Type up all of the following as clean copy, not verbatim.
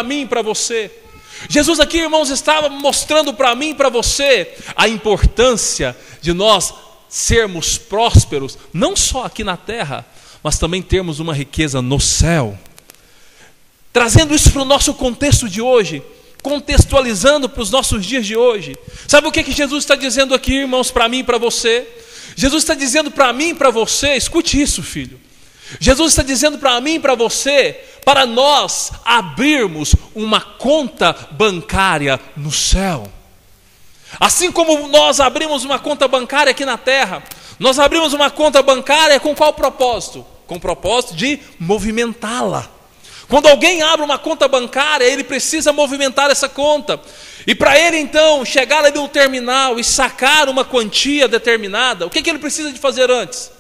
para mim e para você. Jesus aqui, irmãos, estava mostrando para mim e para você a importância de nós sermos prósperos, não só aqui na terra, mas também termos uma riqueza no céu. Trazendo isso para o nosso contexto de hoje, contextualizando para os nossos dias de hoje. Sabe o que Jesus está dizendo aqui, irmãos, para mim e para você? Jesus está dizendo para mim e para você, escute isso, filho. Jesus está dizendo para mim e para você, para nós abrirmos uma conta bancária no céu. Assim como nós abrimos uma conta bancária aqui na terra, nós abrimos uma conta bancária com qual propósito? Com o propósito de movimentá-la. Quando alguém abre uma conta bancária, ele precisa movimentar essa conta. E para ele então chegar ali no terminal e sacar uma quantia determinada, o que ele precisa de fazer antes?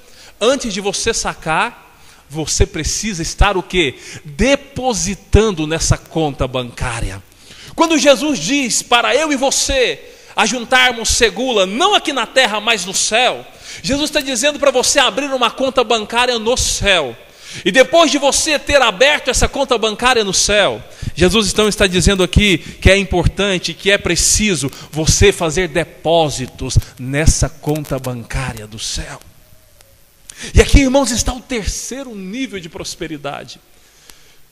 Antes de você sacar, você precisa estar o quê? Depositando nessa conta bancária. Quando Jesus diz para eu e você ajuntarmos segula, não aqui na terra, mas no céu, Jesus está dizendo para você abrir uma conta bancária no céu. E depois de você ter aberto essa conta bancária no céu, Jesus então está dizendo aqui que é importante, que é preciso você fazer depósitos nessa conta bancária do céu. E aqui, irmãos, está o terceiro nível de prosperidade.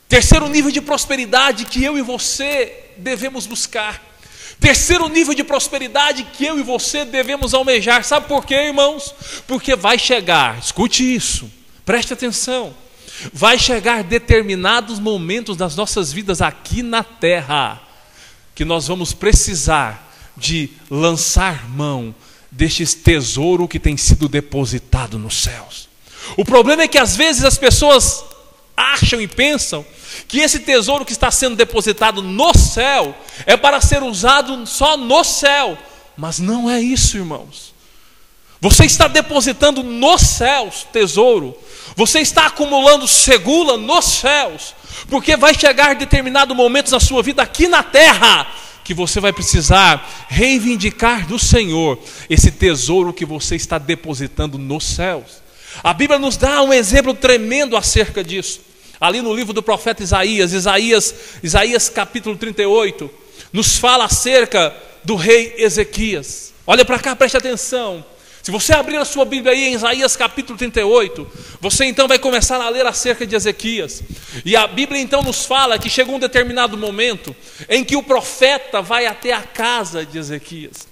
Terceiro nível de prosperidade que eu e você devemos buscar. Terceiro nível de prosperidade que eu e você devemos almejar. Sabe por quê, irmãos? Porque vai chegar, escute isso, preste atenção. Vai chegar determinados momentos das nossas vidas aqui na terra que nós vamos precisar de lançar mão deste tesouro que tem sido depositado nos céus. O problema é que às vezes as pessoas acham e pensam que esse tesouro que está sendo depositado no céu é para ser usado só no céu, mas não é isso, irmãos. Você está depositando nos céus tesouro, você está acumulando segula nos céus, porque vai chegar determinado momento na sua vida aqui na terra que você vai precisar reivindicar do Senhor esse tesouro que você está depositando nos céus. A Bíblia nos dá um exemplo tremendo acerca disso. Ali no livro do profeta Isaías capítulo 38, nos fala acerca do rei Ezequias. Olha para cá, preste atenção. Se você abrir a sua Bíblia aí em Isaías capítulo 38, você então vai começar a ler acerca de Ezequias. E a Bíblia então nos fala que chegou um determinado momento em que o profeta vai até a casa de Ezequias.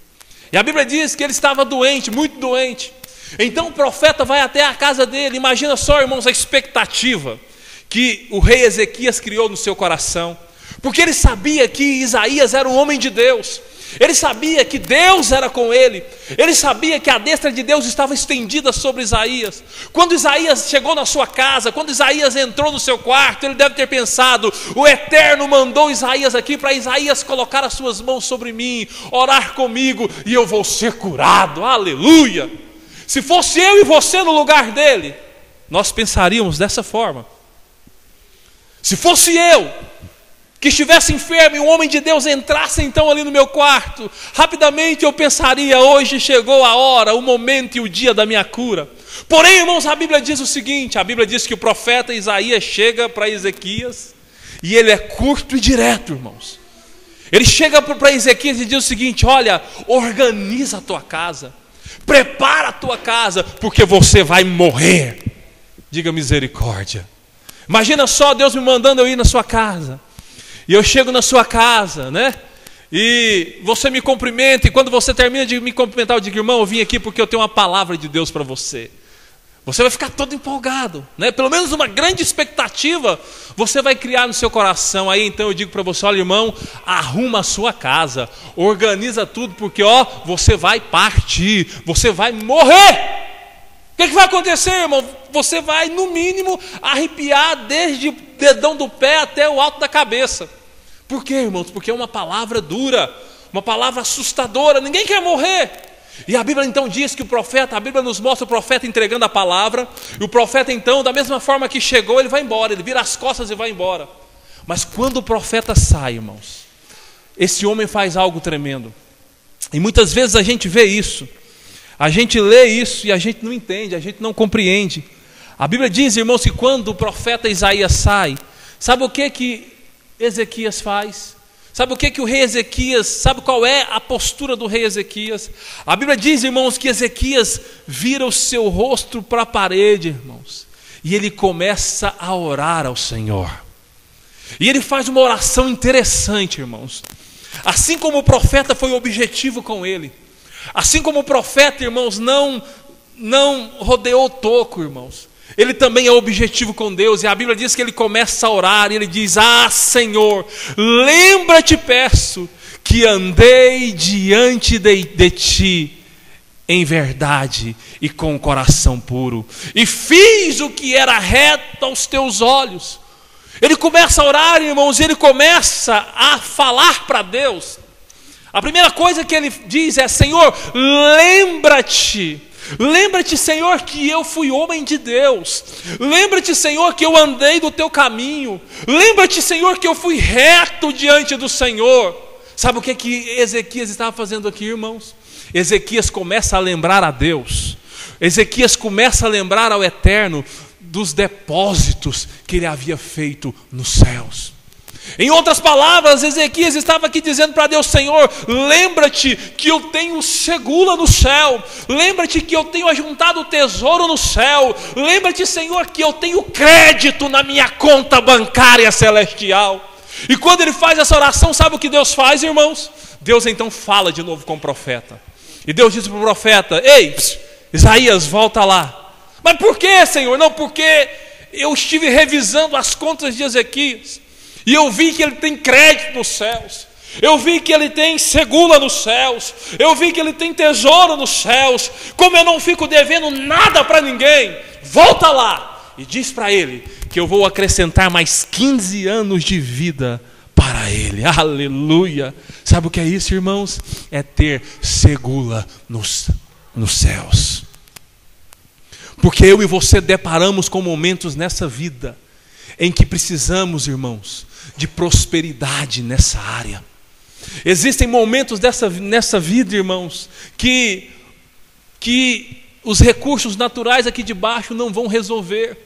E a Bíblia diz que ele estava doente, muito doente. Então o profeta vai até a casa dele. Imagina só, irmãos, a expectativa que o rei Ezequias criou no seu coração. Porque ele sabia que Isaías era um homem de Deus. Ele sabia que Deus era com ele. Ele sabia que a destra de Deus estava estendida sobre Isaías. Quando Isaías chegou na sua casa, quando Isaías entrou no seu quarto, ele deve ter pensado: o Eterno mandou Isaías aqui para Isaías colocar as suas mãos sobre mim, orar comigo e eu vou ser curado. Aleluia! Se fosse eu e você no lugar dele, nós pensaríamos dessa forma. Se fosse eu que estivesse enfermo e um homem de Deus entrasse então ali no meu quarto, rapidamente eu pensaria: hoje chegou a hora, o momento e o dia da minha cura. Porém, irmãos, a Bíblia diz o seguinte: a Bíblia diz que o profeta Isaías chega para Ezequias e ele é curto e direto, irmãos. Ele chega para Ezequias e diz o seguinte: olha, organiza a tua casa, prepara a tua casa, porque você vai morrer. Diga misericórdia. Imagina só Deus me mandando eu ir na sua casa. E eu chego na sua casa, né? E você me cumprimenta. E quando você termina de me cumprimentar, eu digo: irmão, eu vim aqui porque eu tenho uma palavra de Deus para você. Você vai ficar todo empolgado, né? Pelo menos uma grande expectativa você vai criar no seu coração. Aí então eu digo para você: olha, irmão, arruma a sua casa, organiza tudo, porque você vai partir, você vai morrer. O que vai acontecer, irmão? Você vai, no mínimo, arrepiar desde o dedão do pé até o alto da cabeça. Por quê, irmãos? Porque é uma palavra dura, uma palavra assustadora. Ninguém quer morrer. E a Bíblia então diz que a Bíblia nos mostra o profeta entregando a palavra. E o profeta então, da mesma forma que chegou, ele vai embora. Ele vira as costas e vai embora. Mas quando o profeta sai, irmãos, esse homem faz algo tremendo. E muitas vezes a gente vê isso. A gente lê isso e a gente não entende, a gente não compreende. A Bíblia diz, irmãos, que quando o profeta Isaías sai, sabe o que Ezequias faz? Sabe o que o rei Ezequias, sabe qual é a postura do rei Ezequias? A Bíblia diz, irmãos, que Ezequias vira o seu rosto para a parede, irmãos, e ele começa a orar ao Senhor. E ele faz uma oração interessante, irmãos. Assim como o profeta foi objetivo com ele, assim como o profeta, irmãos, não rodeou o toco, irmãos, ele também é objetivo com Deus. E a Bíblia diz que ele começa a orar e ele diz: ah, Senhor, lembra-te, peço, que andei diante de ti em verdade e com o coração puro, e fiz o que era reto aos teus olhos. Ele começa a orar, irmãos, e ele começa a falar para Deus. A primeira coisa que ele diz é: Senhor, lembra-te, Senhor, que eu fui homem de Deus. Lembra-te, Senhor, que eu andei do teu caminho. Lembra-te, Senhor, que eu fui reto diante do Senhor. Sabe o que Ezequias estava fazendo aqui, irmãos? Ezequias começa a lembrar a Deus. Ezequias começa a lembrar ao Eterno dos depósitos que ele havia feito nos céus. Em outras palavras, Ezequias estava aqui dizendo para Deus: Senhor, lembra-te que eu tenho segula no céu. Lembra-te que eu tenho ajuntado tesouro no céu. Lembra-te, Senhor, que eu tenho crédito na minha conta bancária celestial. E quando ele faz essa oração, sabe o que Deus faz, irmãos? Deus então fala de novo com o profeta. E Deus diz para o profeta: ei, Isaías, volta lá. Mas por que, Senhor? Não, porque eu estive revisando as contas de Ezequias e eu vi que ele tem crédito nos céus. Eu vi que ele tem segula nos céus. Eu vi que ele tem tesouro nos céus. Como eu não fico devendo nada para ninguém, volta lá e diz para ele que eu vou acrescentar mais 15 anos de vida para ele. Aleluia! Sabe o que é isso, irmãos? É ter segula nos céus. Porque eu e você deparamos com momentos nessa vida em que precisamos, irmãos, de prosperidade nessa área. Existem momentos nessa vida, irmãos, que os recursos naturais aqui de baixo não vão resolver.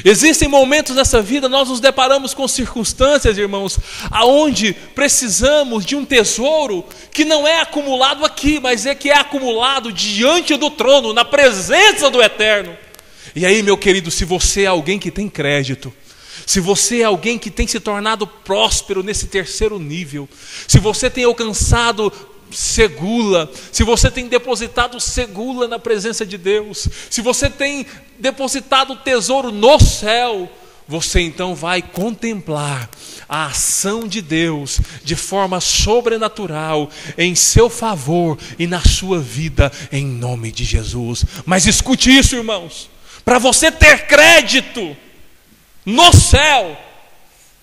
Existem momentos nessa vida, nós nos deparamos com circunstâncias, irmãos, aonde precisamos de um tesouro que não é acumulado aqui, mas que é acumulado diante do trono, na presença do Eterno. E aí, meu querido, se você é alguém que tem crédito, se você é alguém que tem se tornado próspero nesse terceiro nível, se você tem alcançado segula, se você tem depositado segula na presença de Deus, se você tem depositado tesouro no céu, você então vai contemplar a ação de Deus de forma sobrenatural em seu favor e na sua vida, em nome de Jesus. Mas escute isso, irmãos, para você ter crédito no céu,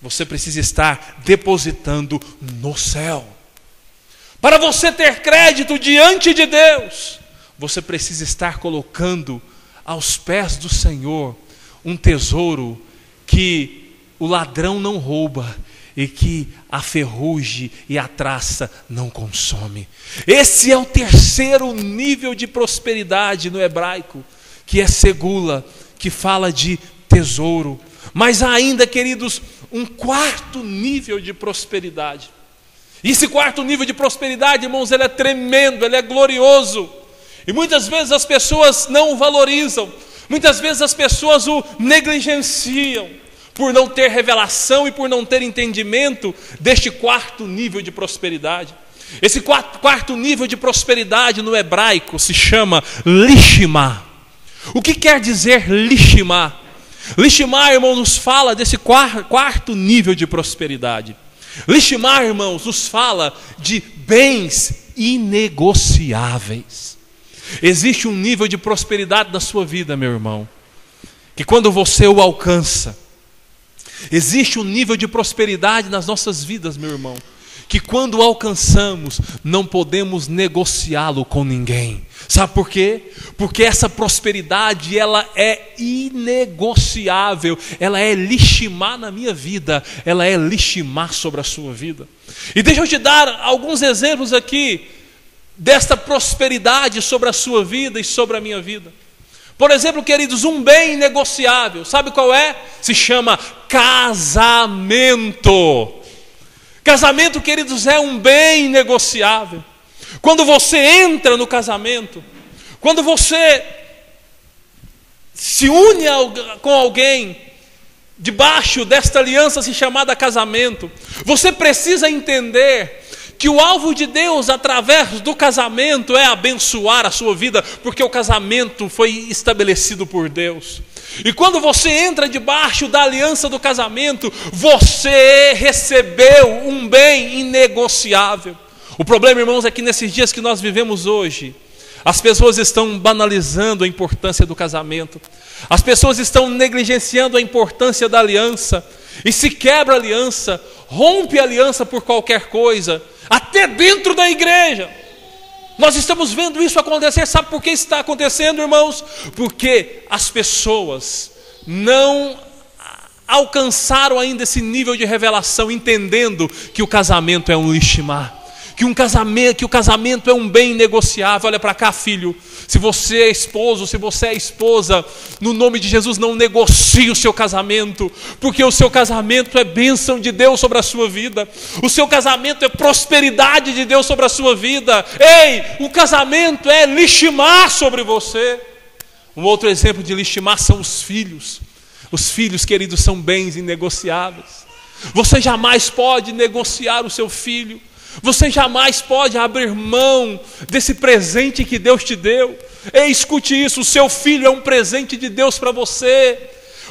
você precisa estar depositando no céu. Para você ter crédito diante de Deus, você precisa estar colocando aos pés do Senhor um tesouro que o ladrão não rouba e que a ferrugem e a traça não consome. Esse é o terceiro nível de prosperidade no hebraico, que é segula, que fala de tesouro. Mas há ainda, queridos, um quarto nível de prosperidade. E esse quarto nível de prosperidade, irmãos, ele é tremendo, ele é glorioso. E muitas vezes as pessoas não o valorizam, muitas vezes as pessoas o negligenciam, por não ter revelação e por não ter entendimento deste quarto nível de prosperidade. Esse quarto nível de prosperidade no hebraico se chama lishma. O que quer dizer lishma? Lishma, irmão, nos fala desse quarto nível de prosperidade. Lishma, irmãos, nos fala de bens inegociáveis. Existe um nível de prosperidade na sua vida, meu irmão, que quando você o alcança, existe um nível de prosperidade nas nossas vidas, meu irmão, que quando alcançamos, não podemos negociá-lo com ninguém. Sabe por quê? Porque essa prosperidade, ela é inegociável, ela é lishma na minha vida, ela é lishma sobre a sua vida. E deixa eu te dar alguns exemplos aqui desta prosperidade sobre a sua vida e sobre a minha vida. Por exemplo, queridos, um bem inegociável, sabe qual é? Se chama casamento. Casamento, queridos, é um bem negociável. Quando você entra no casamento, quando você se une com alguém debaixo desta aliança chamada casamento, você precisa entender que o alvo de Deus através do casamento é abençoar a sua vida, porque o casamento foi estabelecido por Deus. E quando você entra debaixo da aliança do casamento, você recebeu um bem inegociável. O problema, irmãos, é que nesses dias que nós vivemos hoje, as pessoas estão banalizando a importância do casamento. As pessoas estão negligenciando a importância da aliança. E se quebra a aliança, rompe a aliança por qualquer coisa, até dentro da igreja. Nós estamos vendo isso acontecer. Sabe por que isso está acontecendo, irmãos? Porque as pessoas não alcançaram ainda esse nível de revelação, entendendo que o casamento é um lishma, que o casamento é um bem negociável. Olha para cá, filho, se você é esposo, se você é esposa, no nome de Jesus, não negocie o seu casamento, porque o seu casamento é bênção de Deus sobre a sua vida, o seu casamento é prosperidade de Deus sobre a sua vida. Ei, o casamento é lishma sobre você. Um outro exemplo de lishma são os filhos. Os filhos, queridos, são bens inegociáveis. Você jamais pode negociar o seu filho. Você jamais pode abrir mão desse presente que Deus te deu. Ei, escute isso, o seu filho é um presente de Deus para você.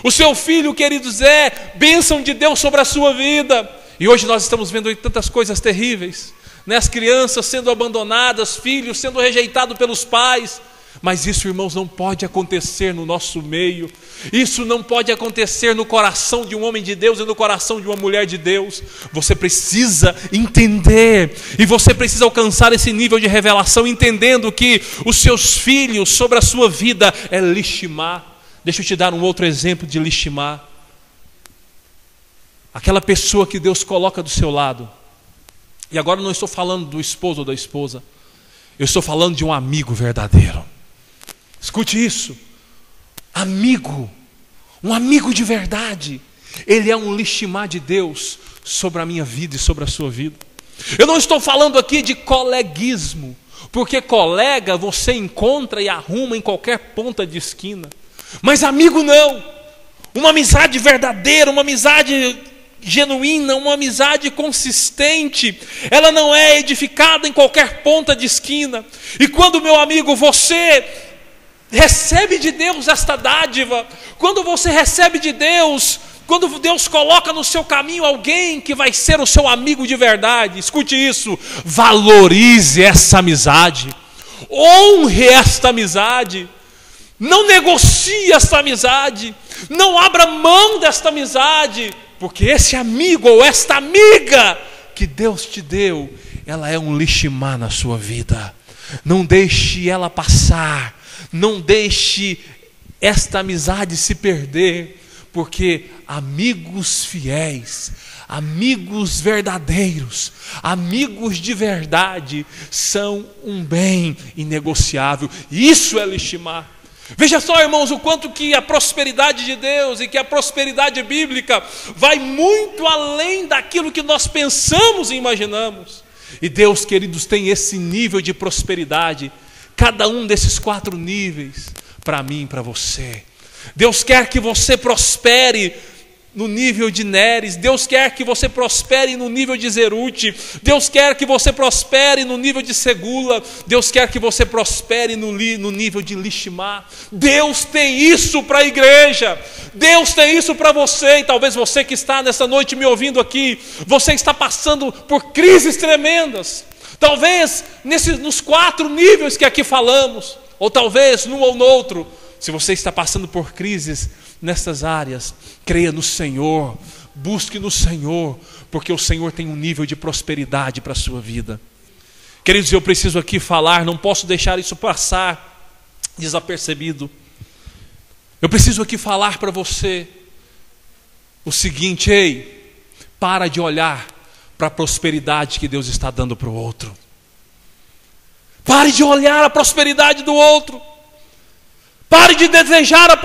O seu filho, queridos, é bênção de Deus sobre a sua vida. E hoje nós estamos vendo aí tantas coisas terríveis, né? As crianças sendo abandonadas, filhos sendo rejeitados pelos pais. Mas isso, irmãos, não pode acontecer no nosso meio. Isso não pode acontecer no coração de um homem de Deus e no coração de uma mulher de Deus. Você precisa entender, e você precisa alcançar esse nível de revelação, entendendo que os seus filhos sobre a sua vida é lishma. Deixa eu te dar um outro exemplo de lishma. Aquela pessoa que Deus coloca do seu lado. E agora não estou falando do esposo ou da esposa, eu estou falando de um amigo verdadeiro. Escute isso, amigo, um amigo de verdade, ele é um lishma de Deus sobre a minha vida e sobre a sua vida. Eu não estou falando aqui de coleguismo, porque colega você encontra e arruma em qualquer ponta de esquina, mas amigo não. Uma amizade verdadeira, uma amizade genuína, uma amizade consistente, ela não é edificada em qualquer ponta de esquina. E quando, meu amigo, você recebe de Deus esta dádiva, quando você recebe de Deus, quando Deus coloca no seu caminho alguém que vai ser o seu amigo de verdade, escute isso, valorize essa amizade, honre esta amizade, não negocie esta amizade, não abra mão desta amizade, porque esse amigo ou esta amiga que Deus te deu, ela é um lishma na sua vida. Não deixe ela passar, não deixe esta amizade se perder, porque amigos fiéis, amigos verdadeiros, amigos de verdade são um bem inegociável. Isso é lishma. Veja só, irmãos, o quanto que a prosperidade de Deus e que a prosperidade bíblica vai muito além daquilo que nós pensamos e imaginamos. E Deus, queridos, tem esse nível de prosperidade, cada um desses 4 níveis, para mim e para você. Deus quer que você prospere no nível de Neres, Deus quer que você prospere no nível de Zerute, Deus quer que você prospere no nível de Segula, Deus quer que você prospere no nível de Lishma. Deus tem isso para a igreja, Deus tem isso para você. E talvez você que está nessa noite me ouvindo aqui, você está passando por crises tremendas, talvez nos 4 níveis que aqui falamos, ou talvez num ou no outro. Se você está passando por crises nessas áreas, creia no Senhor, busque no Senhor, porque o Senhor tem um nível de prosperidade para a sua vida. Queridos, eu preciso aqui falar, não posso deixar isso passar desapercebido. Eu preciso aqui falar para você o seguinte: ei, para de olhar para a prosperidade que Deus está dando para o outro. Pare de olhar a prosperidade do outro. Pare de desejar a prosperidade